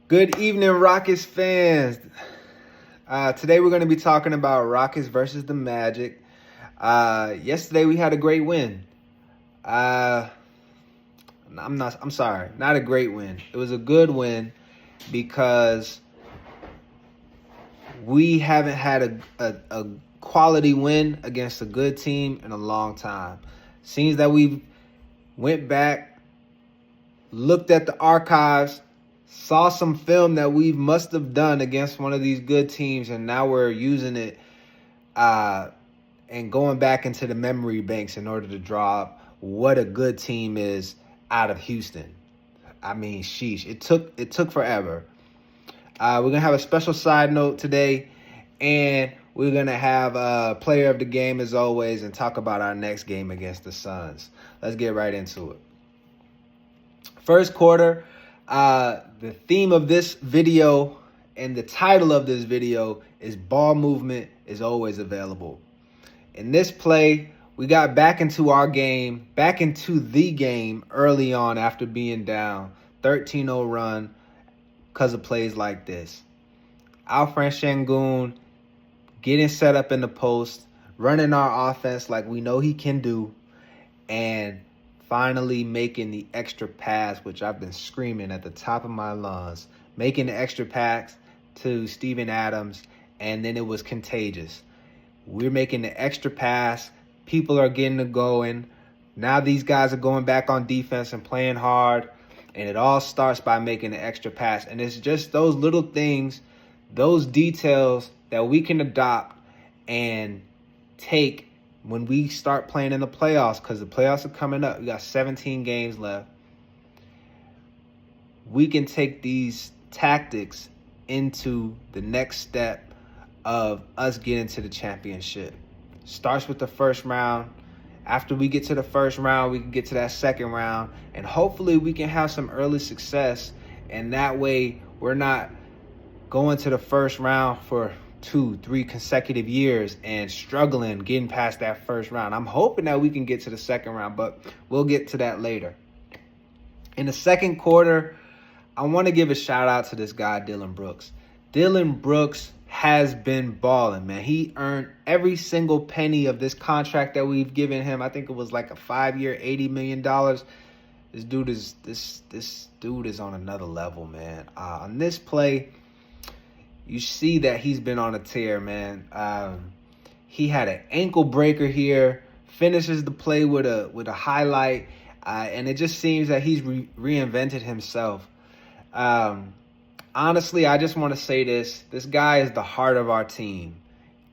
Good evening, Rockets fans. Today we're going to be talking about Rockets versus the Magic. Yesterday we had a great win. Uh, I'm sorry, not a great win. It was a good win because we haven't had a quality win against a good team in a long time. Seems that we went back, looked at the archives, saw some film that we must have done against one of these good teams, and now we're using it and going back into the memory banks in order to draw up what a good team is out of Houston. I mean, sheesh, it took forever. We're gonna have a special side note today, and we're gonna have a player of the game as always, and talk about our next game against the Suns. Let's get right into it. First quarter, the theme of this video and the title of this video is ball movement is always available. In this play, we got back into the game early on after being down 13-0 run because of plays like this. Alfred Sengun getting set up in the post, running our offense like we know he can do, and finally making the extra pass, which I've been screaming at the top of my lungs, making the extra pass to Steven Adams, and then it was contagious. We're making the extra pass. People are getting it going. Now these guys are going back on defense and playing hard, and it all starts by making the extra pass. And it's just those little things, those details that we can adopt and take when we start playing in the playoffs, because the playoffs are coming up. We got 17 games left. We can take these tactics into the next step of us getting to the championship. Starts with the first round. After we get to the first round, we can get to that second round, and hopefully we can have some early success, and that way we're not going to the first round for 2-3 consecutive years and struggling getting past that first round. I'm hoping that we can get to the second round, but we'll get to that later. In the second quarter, I want to give a shout out to this guy, Dillon Brooks. Dillon Brooks has been balling, man. He earned every single penny of this contract that we've given him. I think it was like a 5-year, $80 million. This dude is on another level, man. On this play, you see that he's been on a tear, man. He had an ankle breaker here, finishes the play with a highlight, and it just seems that he's reinvented himself. Honestly, I just want to say this. This guy is the heart of our team.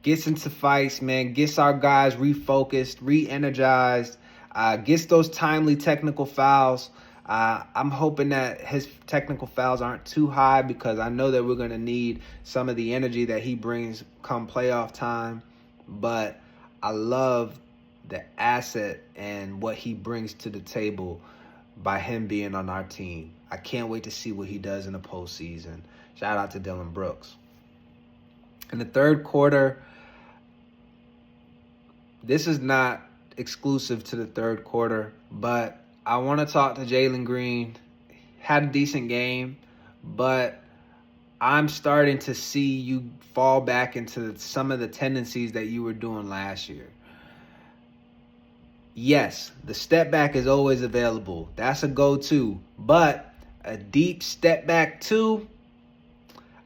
Gets into fights, man. Gets our guys refocused, re-energized. Gets those timely technical fouls. I'm hoping that his technical fouls aren't too high, because I know that we're going to need some of the energy that he brings come playoff time. But I love the asset and what he brings to the table by him being on our team. I can't wait to see what he does in the postseason. Shout out to Dillon Brooks. In the third quarter, this is not exclusive to the third quarter, but I want to talk to Jalen Green. Had a decent game, but I'm starting to see you fall back into some of the tendencies that you were doing last year. Yes, the step back is always available. That's a go-to. But a deep step back two,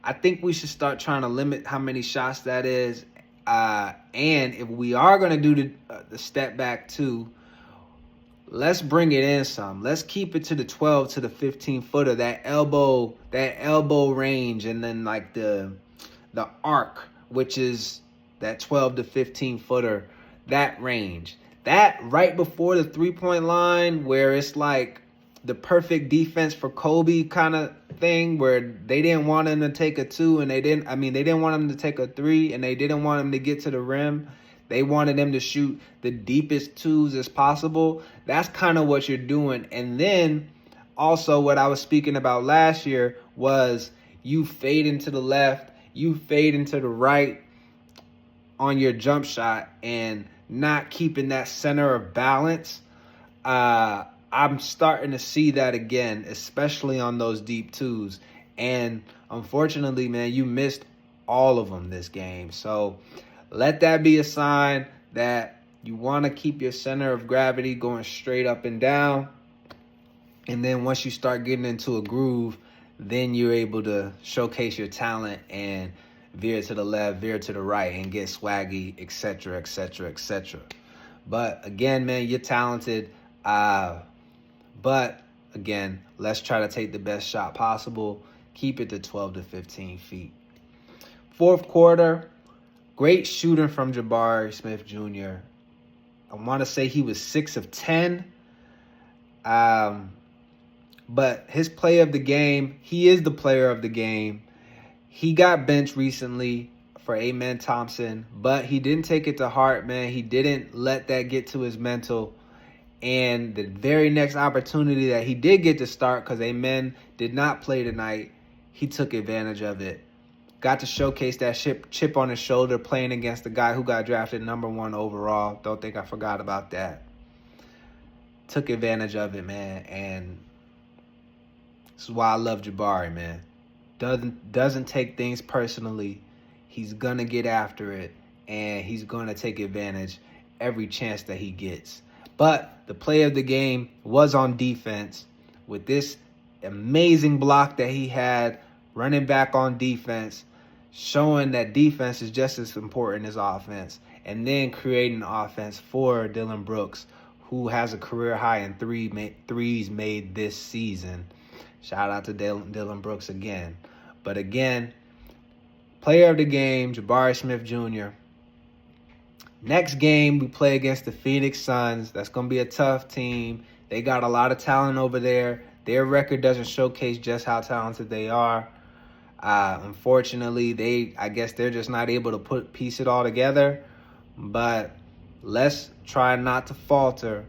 I think we should start trying to limit how many shots that is. And if we are going to do the step back two, let's bring it in some. Let's keep it to the 12 to the 15 footer, that elbow range, and then like the arc, which is that 12 to 15 footer, that range. That right before the 3-point line, where it's like the perfect defense for Kobe kind of thing, where they didn't want him to take a 2 and they didn't want him to take a 3, and they didn't want him to get to the rim. They wanted him to shoot the deepest 2s as possible. That's kind of what you're doing. And then also what I was speaking about last year was you fade into the left, you fade into the right on your jump shot, and not keeping that center of balance. I'm starting to see that again, especially on those deep 2s. And unfortunately, man, you missed all of them this game. So let that be a sign that you want to keep your center of gravity going straight up and down. And then once you start getting into a groove, then you're able to showcase your talent and veer to the left, veer to the right, and get swaggy, etc., etc., etc. But again, man, you're talented. But again, let's try to take the best shot possible. Keep it to 12 to 15 feet. Fourth quarter, great shooting from Jabari Smith Jr. I want to say he was 6 of 10. But his play of the game, he is the player of the game. He got benched recently for Amen Thompson, but he didn't take it to heart, man. He didn't let that get to his mental. And the very next opportunity that he did get to start, because Amen did not play tonight, he took advantage of it. Got to showcase that chip on his shoulder playing against the guy who got drafted #1 overall. Don't think I forgot about that. Took advantage of it, man. And this is why I love Jabari, man. Doesn't take things personally. He's going to get after it, and he's going to take advantage every chance that he gets. But the play of the game was on defense with this amazing block that he had running back on defense, showing that defense is just as important as offense, and then creating offense for Dillon Brooks, who has a career high in threes made this season. Shout out to Dillon Brooks again. But again, player of the game, Jabari Smith Jr. Next game, we play against the Phoenix Suns. That's going to be a tough team. They got a lot of talent over there. Their record doesn't showcase just how talented they are. Unfortunately, I guess they're just not able to piece it all together. But let's try not to falter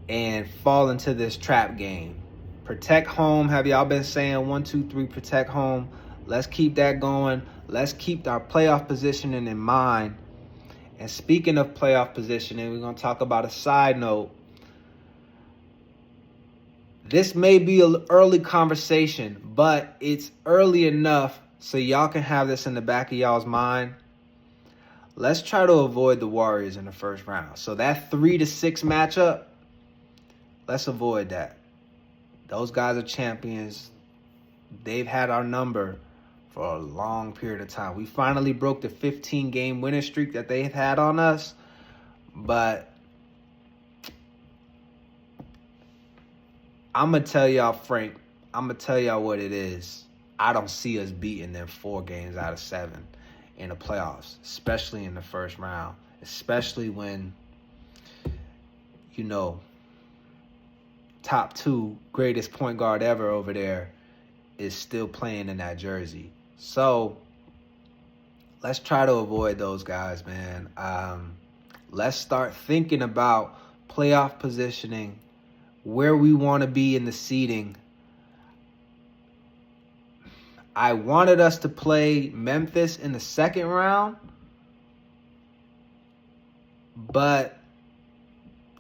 and fall into this trap game. Protect home. Have y'all been saying 1, 2, 3, protect home? Let's keep that going. Let's keep our playoff positioning in mind. And speaking of playoff positioning, we're going to talk about a side note. This may be an early conversation, but it's early enough so y'all can have this in the back of y'all's mind. Let's try to avoid the Warriors in the first round. So that 3-6 matchup, let's avoid that. Those guys are champions. They've had our number for a long period of time. We finally broke the 15-game winning streak that they've had on us. But I'm going to tell y'all, Frank, I'm going to tell y'all what it is. I don't see us beating them 4 games out of 7 in the playoffs, especially in the first round, especially when, you know, top 2 greatest point guard ever over there is still playing in that jersey. So let's try to avoid those guys, man. Let's start thinking about playoff positioning, where we want to be in the seeding. I wanted us to play Memphis in the second round, but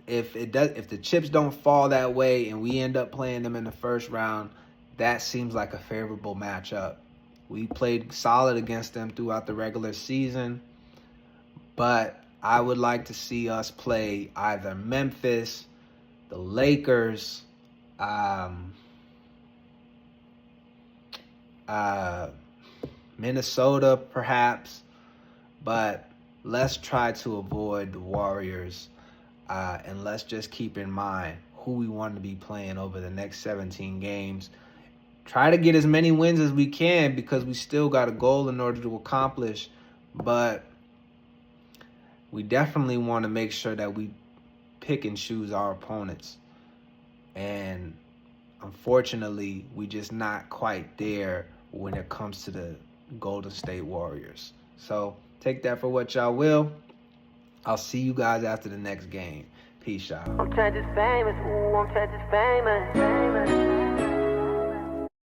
if the chips don't fall that way and we end up playing them in the first round, that seems like a favorable matchup. We played solid against them throughout the regular season, but I would like to see us play either Memphis, the Lakers, Minnesota perhaps, but let's try to avoid the Warriors. And let's just keep in mind who we want to be playing over the next 17 games. Try to get as many wins as we can because we still got a goal in order to accomplish. But we definitely want to make sure that we pick and choose our opponents. And unfortunately, we just not quite there when it comes to the Golden State Warriors. So take that for what y'all will. I'll see you guys after the next game. Peace out. I'm just famous. Ooh, I'm just famous.